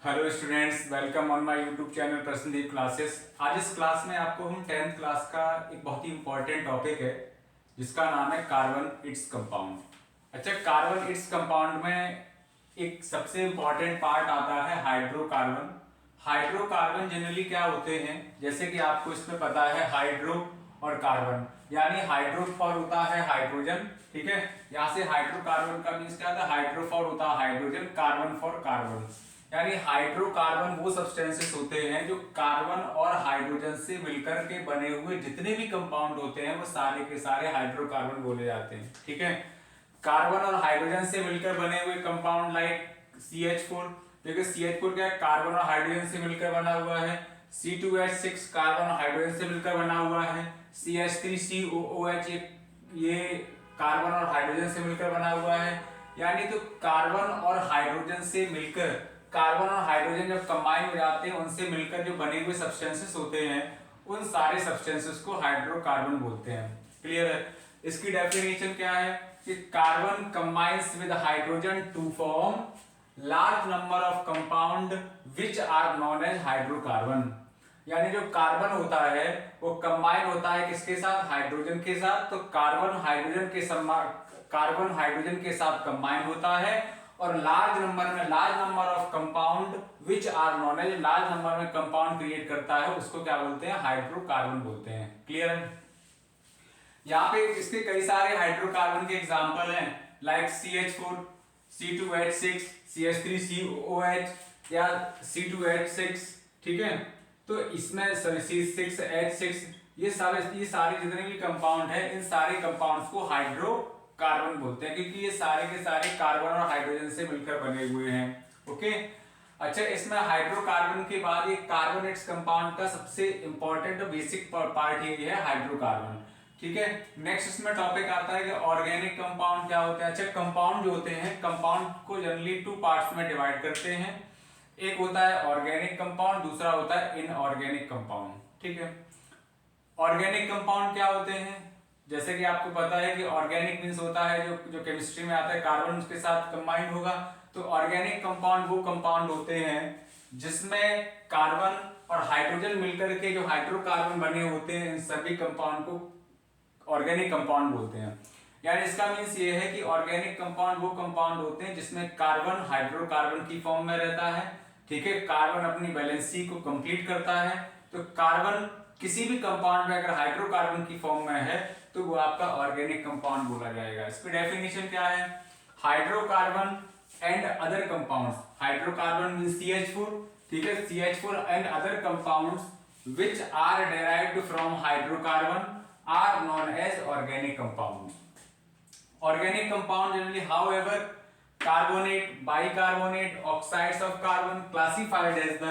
Hello students, welcome on my YouTube channel Prasanndeep classes. आज इस class में आपको हम 10th क्लास का एक बहुत ही इंपॉर्टेंट टॉपिक है जिसका नाम है कार्बन इट्स कंपाउंड। अच्छा, कार्बन इट्स कंपाउंड में एक सबसे इंपॉर्टेंट पार्ट आता है हाइड्रोकार्बन। हाइड्रोकार्बन जनरली क्या होते हैं, जैसे कि आपको इसमें पता है हाइड्रो और कार्बन, यानी हाइड्रो फॉर होता है हाइड्रोजन, ठीक है। यहाँ से हाइड्रोकार्बन का मीन्स क्या होता है, हाइड्रो फॉर होता है हाइड्रोजन, कार्बन फॉर कार्बन। यानी हाइड्रोकार्बन वो सब्सटेंसेस होते हैं जो कार्बन और हाइड्रोजन से मिलकर के बने हुए जितने भी कंपाउंड होते हैं वो सारे के सारे हाइड्रोकार्बन बोले जाते हैं, ठीक है। कार्बन और हाइड्रोजन से मिलकर बने हुए कंपाउंड लाइक CH4, देखिए CH4 क्या है, कार्बन और हाइड्रोजन से मिलकर बना हुआ है। C2H6 कार्बन और हाइड्रोजन से मिलकर बना हुआ है। CH3COOH ये कार्बन और हाइड्रोजन से मिलकर बना हुआ है। यानी तो कार्बन और हाइड्रोजन से मिलकर, कार्बन और हाइड्रोजन जब कंबाइन हो जाते हैं उनसे मिलकर जो बने हुए सब्सटेंसेस होते हैं उन सारे सब्सटेंसेस को हाइड्रोकार्बन बोलते हैं। क्लियर है? इसकी डेफिनेशन क्या है कि carbon combines with hydrogen to form large number of compound which are known as hydrocarbon. यानी जो कार्बन होता है वो कंबाइन होता है किसके साथ, हाइड्रोजन के साथ। तो कार्बन हाइड्रोजन के साथ कंबाइन होता है और large number of compound which are known as, large number में कंपाउंड क्रिएट करता है, उसको क्या बोलते हैं, हाइड्रोकार्बन बोलते हैं। क्लियर है? यहाँ पे इसके कई सारे हाइड्रोकार्बन के एग्जांपल हैं लाइक CH4, C2H6, CH3COOH या C2H6, ठीक है। तो इसमें C6H6 ये सारे जितने भी कंपाउंड है इन सारे कंपाउंड्स को हाइड्रोकार्बन बोलते हैं क्योंकि ये सारे के सारे कार्बन और हाइड्रोजन से मिलकर बने हुए हैं। ओके। अच्छा, इसमें हाइड्रोकार्बन के बाद ये कार्बोनेट्स कंपाउंड का सबसे इंपॉर्टेंट और बेसिक पार्ट ये है हाइड्रोकार्बन, ठीक है। नेक्स्ट इसमें टॉपिक आता है कि ऑर्गेनिक कंपाउंड क्या होते हैं। अच्छा, कंपाउंड जो होते हैं, कंपाउंड को जनरली टू पार्ट्स में डिवाइड करते हैं। एक होता है ऑर्गेनिक कंपाउंड, दूसरा होता है इनऑर्गेनिक कंपाउंड, ठीक है। ऑर्गेनिक कंपाउंड क्या होते हैं, जैसे कि आपको पता है कि ऑर्गेनिक मींस होता है जो केमिस्ट्री में आता है कार्बन उसके साथ कंबाइंड होगा। तो ऑर्गेनिक कंपाउंड वो कंपाउंड होते हैं जिसमें कार्बन और हाइड्रोजन मिलकर के जो हाइड्रोकार्बन बने होते हैं, इन सभी कंपाउंड को ऑर्गेनिक कंपाउंड बोलते हैं। यानी इसका मीन्स ये है कि ऑर्गेनिक कंपाउंड वो कंपाउंड होते हैं जिसमें कार्बन हाइड्रोकार्बन की फॉर्म में रहता है, ठीक है। कार्बन अपनी वैलेंसी को कंप्लीट करता है। तो कार्बन किसी भी कंपाउंड में अगर हाइड्रोकार्बन की फॉर्म में है तो वो आपका ऑर्गेनिक कंपाउंड बोला जाएगा। इसकी डेफिनेशन क्या है, hydrocarbon and other compounds, hydrocarbon means CH4, ठीक है। CH4 and other compounds which are derived from hydrocarbon are known as organic compound. Organic compound generally however carbonate, bicarbonate, oxides of carbon classified as the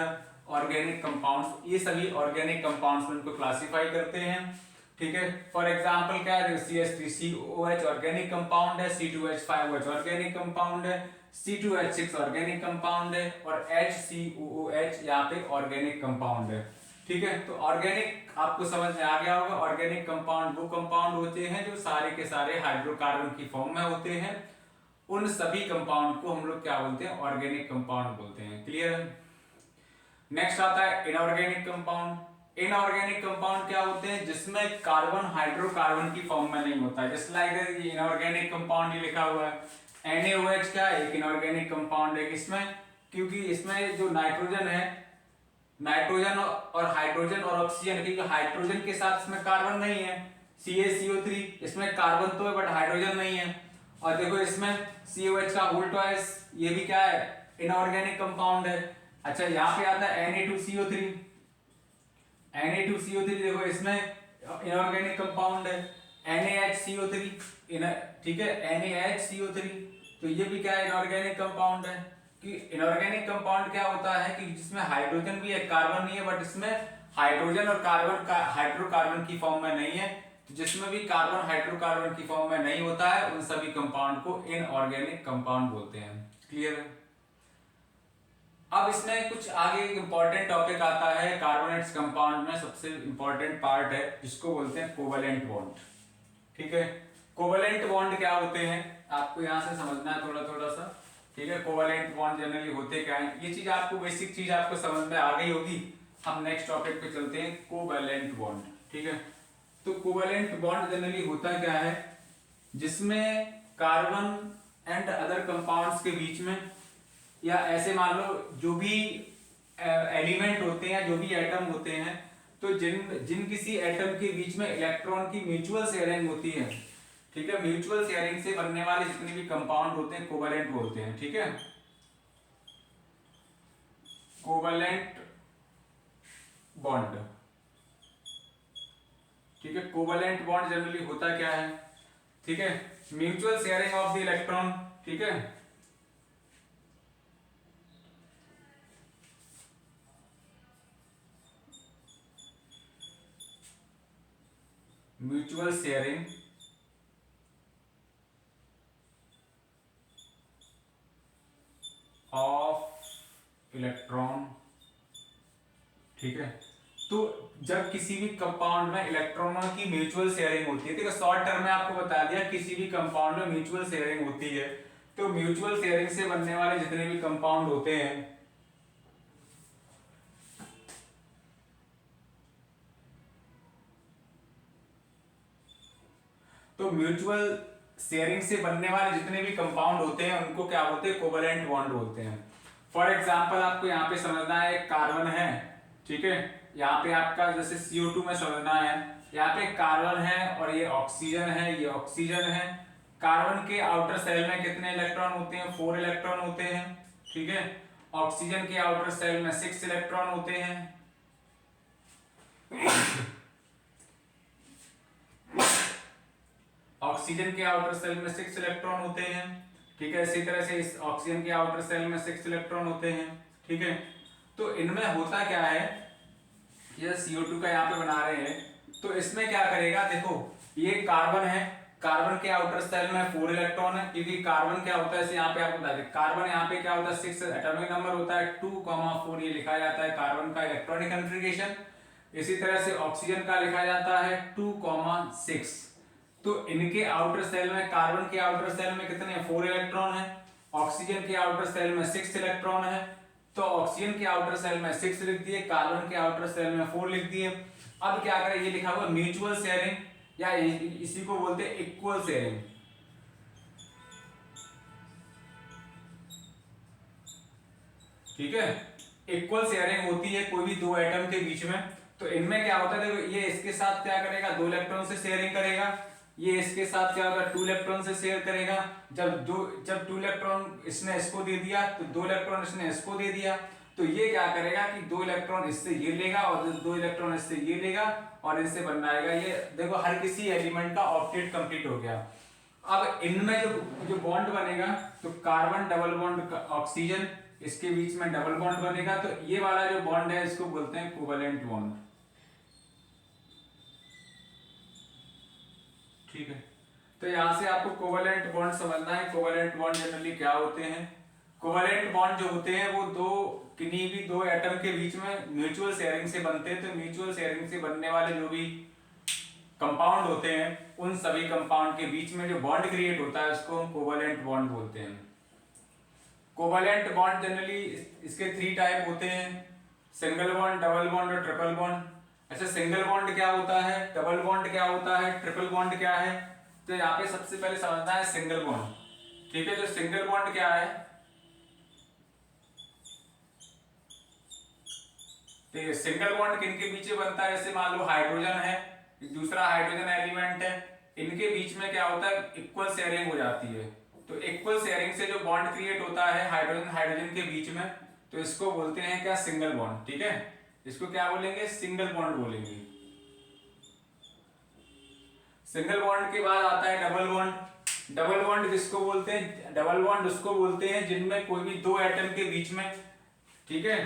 organic compounds, ये सभी organic compounds में इनको classify करते हैं, ठीक है। For example क्या है, CH3COOH ऑर्गेनिक कंपाउंड है, C2H5OH ऑर्गेनिक कंपाउंड है, C2H6 ऑर्गेनिक कंपाउंड है और HCOOH यहाँ पे ऑर्गेनिक कंपाउंड है, ठीक है। तो ऑर्गेनिक आपको समझ में आ गया होगा। ऑर्गेनिक कंपाउंड वो कंपाउंड होते हैं जो सारे के सारे हाइड्रोकार्बन की फॉर्म में होते हैं। उन सभी कंपाउंड को हम लोग क्या बोलते हैं, ऑर्गेनिक कंपाउंड बोलते हैं। क्लियर है? नेक्स्ट आता है इनऑर्गेनिक कंपाउंड। इनऑर्गेनिक कंपाउंड क्या होते हैं, जिसमें कार्बन हाइड्रोकार्बन की फॉर्म में नहीं होता है। जस्ट लाइक इनऑर्गेनिक कंपाउंड ये लिखा हुआ है। NaOH क्या है, एक इनऑर्गेनिक कंपाउंड है। किसमें, क्योंकि इसमें जो नाइट्रोजन है, नाइट्रोजन और हाइड्रोजन और ऑक्सीजन, क्योंकि हाइड्रोजन के साथ इसमें कार्बन नहीं है, CaCO3, इसमें कार्बन तो है बट हाइड्रोजन नहीं है। और देखो इसमें COH का होल ट्वाइस, ये भी क्या है, इनऑर्गेनिक कंपाउंड है। अच्छा, यहाँ पे आता है Na2CO3, Na2CO3 देखो इसमें इनऑर्गेनिक कंपाउंड है। NaHCO3, ठीक है, NaHCO3, तो ये भी क्या है, इनऑर्गेनिक कंपाउंड है। कि इनऑर्गेनिक कंपाउंड क्या होता है कि जिसमें हाइड्रोजन भी है, कार्बन नहीं है, बट इसमें हाइड्रोजन और कार्बन का हाइड्रोकार्बन की फॉर्म में नहीं है। जिसमें भी कार्बन हाइड्रोकार्बन की फॉर्म में नहीं होता है उन सभी कंपाउंड को इनऑर्गेनिक कंपाउंड बोलते हैं। क्लियर है? अब इसमें कुछ आगे इंपॉर्टेंट टॉपिक आता है। कार्बोनेट्स कंपाउंड में सबसे इंपॉर्टेंट पार्ट है जिसको बोलते हैं कोवैलेंट बॉन्ड, ठीक है। कोवैलेंट बॉन्ड क्या होते हैं आपको यहां से समझना है थोड़ा थोड़ा सा। ठीक है। कोवैलेंट बॉन्ड जनरली होते क्या है, ये चीज आपको बेसिक चीज आपको समझ में आ गई होगी। हम नेक्स्ट टॉपिक पे चलते हैं, कोवैलेंट बॉन्ड। ठीक है, तो कोवैलेंट बॉन्ड जनरली होता क्या है, जिसमें कार्बन एंड अदर कंपाउंड्स के बीच में, या ऐसे मान लो जो भी एलिमेंट होते हैं, जो भी एटम होते हैं, तो जिन किसी एटम के बीच में इलेक्ट्रॉन की म्यूचुअल शेयरिंग होती है, ठीक है, म्यूचुअल शेयरिंग से बनने वाले जितने भी कंपाउंड होते हैं कोवैलेंट बोलते हैं। ठीक है, कोवैलेंट बॉन्ड। ठीक है, कोवैलेंट बॉन्ड जनरली होता क्या है, ठीक है, mutual sharing of the electron. ठीक है, म्यूचुअल शेयरिंग ऑफ इलेक्ट्रॉन। ठीक है, तो जब किसी भी कंपाउंड में इलेक्ट्रॉनों की म्यूचुअल शेयरिंग होती है, देखो शॉर्ट टर्म में आपको बता दिया, किसी भी कंपाउंड में म्यूचुअल शेयरिंग होती है, तो म्यूचुअल शेयरिंग से बनने वाले जितने भी कंपाउंड होते हैं, तो म्यूचुअल शेयरिंग से बनने वाले जितने भी कंपाउंड होते हैं उनको क्या बोलते हैं, कोवैलेंट बॉन्ड बोलते हैं। फॉर एग्जांपल आपको यहाँ पे समझना है, कार्बन है, ठीक है, यहाँ पे आपका जैसे CO2 में समझना है, यहाँ पे कार्बन है और ये ऑक्सीजन है, ये ऑक्सीजन है। कार्बन के आउटर सेल में कितने इलेक्ट्रॉन होते हैं, 4 इलेक्ट्रॉन होते हैं। ठीक है, ऑक्सीजन के आउटर सेल में 6 इलेक्ट्रॉन होते हैं। ऑक्सीजन के आउटर सेल में 6 इलेक्ट्रॉन होते हैं। ठीक है, इसी तरह से इस ऑक्सीजन के आउटर सेल में 6 इलेक्ट्रॉन होते हैं। ठीक है, तो इनमें होता क्या है, ये CO2 का यहाँ पे बना रहे हैं, तो इसमें क्या करेगा, देखो ये कार्बन है, कार्बन के आउटर सेल में 4 इलेक्ट्रॉन है, क्योंकि कार्बन क्या होता है, यहाँ पे आपको बता दें, कार्बन यहाँ पे क्या होता है, 6 एटॉमिक नंबर होता है, 2,4 ये लिखा जाता है कार्बन का इलेक्ट्रॉनिक कॉन्फ़िगरेशन। इसी तरह से ऑक्सीजन का लिखा जाता है 2,6। तो इनके आउटर सेल में, कार्बन के आउटर सेल में कितने, 4 इलेक्ट्रॉन है, ऑक्सीजन के आउटर सेल में 6 इलेक्ट्रॉन है। तो ऑक्सीजन के आउटर सेल में 6 लिख दिए, कार्बन के आउटर सेल में 4 लिख दिए। अब क्या करें, ये लिखा हुआ म्यूचुअल शेयरिंग, या इसी को बोलते हैं इक्वल शेयरिंग। ठीक है, इक्वल शेयरिंग होती है कोई भी दो एटम के बीच में। तो इनमें क्या होता है, देखो ये इसके साथ क्या करेगा, 2 इलेक्ट्रॉन से शेयरिंग करेगा, ये इसके साथ क्या होगा, 2 इलेक्ट्रॉन से शेयर करेगा। जब 2 इलेक्ट्रॉन इसने इसको दे दिया, तो 2 इलेक्ट्रॉन इसने इसको दे दिया, तो ये क्या करेगा कि 2 इलेक्ट्रॉन इससे ये लेगा और 2 इलेक्ट्रॉन इससे ये लेगा और इनसे बनाएगा ये, देखो हर किसी एलिमेंट का ऑक्टेट कंप्लीट हो गया। अब इनमें जो बॉन्ड बनेगा, तो कार्बन डबल बॉन्ड ऑक्सीजन, इसके बीच में डबल बॉन्ड बनेगा, तो ये वाला जो बॉन्ड है इसको बोलते हैं कोवैलेंट बॉन्ड। ठीक है, तो यहां से आपको कोवैलेंट बॉन्ड समझना है। कोवैलेंट बॉन्ड जनरली क्या होते हैं, कोवैलेंट बॉन्ड जो होते हैं वो किन्हीं भी दो एटम के बीच में म्यूचुअल शेयरिंग से बनते हैं। तो म्यूचुअल शेयरिंग से बनने वाले जो भी कंपाउंड होते हैं, उन सभी कंपाउंड के बीच में जो बॉन्ड क्रिएट होता है उसको हम कोवैलेंट बॉन्ड बोलते हैं। कोवैलेंट बॉन्ड जनरली इसके 3 टाइप होते हैं, सिंगल बॉन्ड, डबल बॉन्ड और ट्रिपल बॉन्ड। अच्छा, सिंगल बॉन्ड क्या होता है, डबल बॉन्ड क्या होता है, ट्रिपल बॉन्ड क्या है, तो यहाँ पे सबसे पहले समझना है सिंगल बॉन्ड। ठीक है, जो सिंगल बॉन्ड क्या है, ठीक है, सिंगल बॉन्ड किनके बीच में बनता है, जैसे मान लो हाइड्रोजन है, दूसरा हाइड्रोजन एलिमेंट है, इनके बीच में क्या होता है, इक्वल शेयरिंग हो जाती है। तो इक्वल शेयरिंग से जो बॉन्ड क्रिएट होता है हाइड्रोजन हाइड्रोजन के बीच में, तो इसको बोलते हैं क्या, सिंगल बॉन्ड। ठीक है, इसको क्या बोलेंगे, सिंगल बॉन्ड बोलेंगे। सिंगल बॉन्ड के बाद आता है डबल बॉन्ड। डबल बॉन्ड किसको बोलते हैं, डबल बॉन्ड उसको बोलते हैं जिनमें कोई भी दो एटम के बीच में, ठीक है,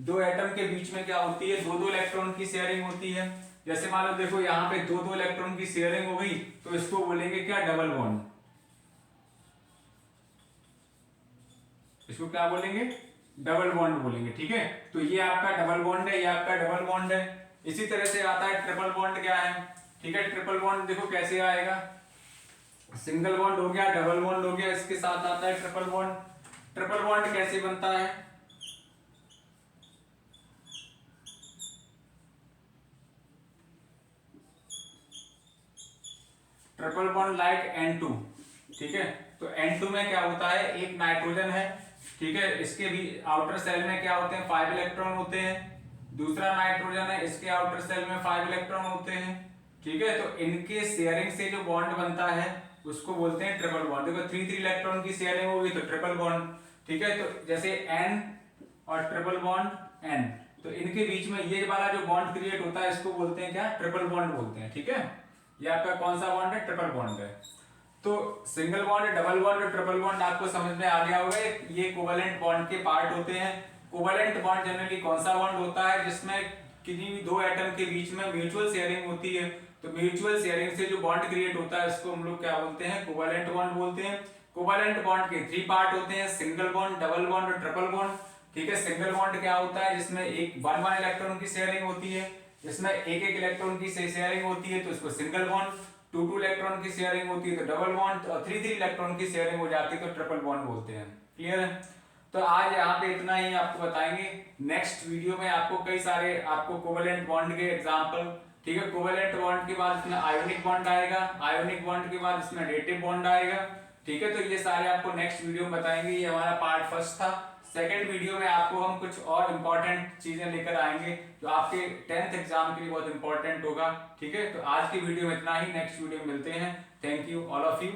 दो एटम के बीच में क्या होती है, 2-2 इलेक्ट्रॉन की शेयरिंग होती है। जैसे मान लो देखो यहाँ पे 2-2 इलेक्ट्रॉन की शेयरिंग हो गई, तो इसको बोलेंगे क्या, डबल बॉन्ड। इसको क्या बोलेंगे, डबल बॉन्ड बोलेंगे। ठीक है, तो ये आपका डबल बॉन्ड है, ये आपका डबल बॉन्ड है। इसी तरह से आता है ट्रिपल बॉन्ड, क्या है, ठीक है, ट्रिपल बॉन्ड देखो कैसे आएगा, सिंगल बॉन्ड हो गया, डबल बॉन्ड हो गया, इसके साथ आता है ट्रिपल बॉन्ड। ट्रिपल बॉन्ड कैसे बनता है? ट्रिपल बॉन्ड लाइक N2, ठीक है। तो N2 में क्या होता है, एक नाइट्रोजन है, ठीक है, इसके भी आउटर सेल में क्या होते हैं, 5 इलेक्ट्रॉन होते हैं। दूसरा नाइट्रोजन है, इसके आउटर सेल में 5 इलेक्ट्रॉन होते हैं, ठीक है। तो इनके शेयरिंग से जो बॉन्ड बनता है उसको बोलते हैं ट्रिपल बॉन्ड। देखो 3 इलेक्ट्रॉन की शेयरिंग होगी तो ट्रिपल बॉन्ड, ठीक है। तो जैसे N और ट्रिपल बॉन्ड N, तो इनके बीच में ये वाला जो बॉन्ड क्रिएट होता है इसको बोलते हैं क्या, ट्रिपल बॉन्ड बोलते हैं, ठीक है। ये आपका कौन सा बॉन्ड है, ट्रिपल बॉन्ड है। तो सिंगल बॉन्ड, डबल बॉन्ड और ट्रिपल बॉन्ड आपको समझ में आ गया होगा, ये कोवेलेंट बॉन्ड के पार्ट होते हैं। कोवेलेंट बॉन्ड जनरली कौन सा बॉन्ड होता है, जिसमें किसी भी दो एटम के बीच में म्यूचुअल शेयरिंग होती है। तो म्यूचुअल शेयरिंग से जो बॉन्ड क्रिएट होता है उसको हम लोग क्या बोलते हैं, कोवेलेंट बॉन्ड बोलते हैं। कोवेलेंट बॉन्ड के 3 पार्ट होते हैं, सिंगल बॉन्ड, डबल बॉन्ड और ट्रिपल बॉन्ड, ठीक है। सिंगल बॉन्ड क्या होता है, जिसमें एक 1 इलेक्ट्रॉन की शेयरिंग होती है, जिसमें एक इलेक्ट्रॉन की शेयरिंग होती है तो इसको सिंगल बॉन्ड, 2 इलेक्ट्रॉन की शेयरिंग होती है तो डबल बॉन्ड, और 3 इलेक्ट्रॉन की शेयरिंग हो जाती है तो ट्रिपल बॉन्ड बोलते हैं। क्लियर है? तो आज यहाँ पे इतना ही आपको बताएंगे। नेक्स्ट वीडियो में आपको कई सारे आपको कोवेलेंट बॉन्ड के एग्जांपल, ठीक है। कोवेलेंट बॉन्ड के बाद इसमें आयोनिक बॉन्ड आएगा, आयोनिक बॉन्ड के बाद इसमें डेटिव बॉन्ड आएगा, ठीक है। तो ये सारे आपको नेक्स्ट वीडियो में बताएंगे। ये हमारा पार्ट फर्स्ट था। सेकंड वीडियो में आपको हम कुछ और इंपॉर्टेंट चीजें लेकर आएंगे जो आपके 10th एग्जाम के लिए बहुत इंपॉर्टेंट होगा, ठीक है। तो आज की वीडियो में इतना ही, नेक्स्ट वीडियो में मिलते हैं। Thank you all of you.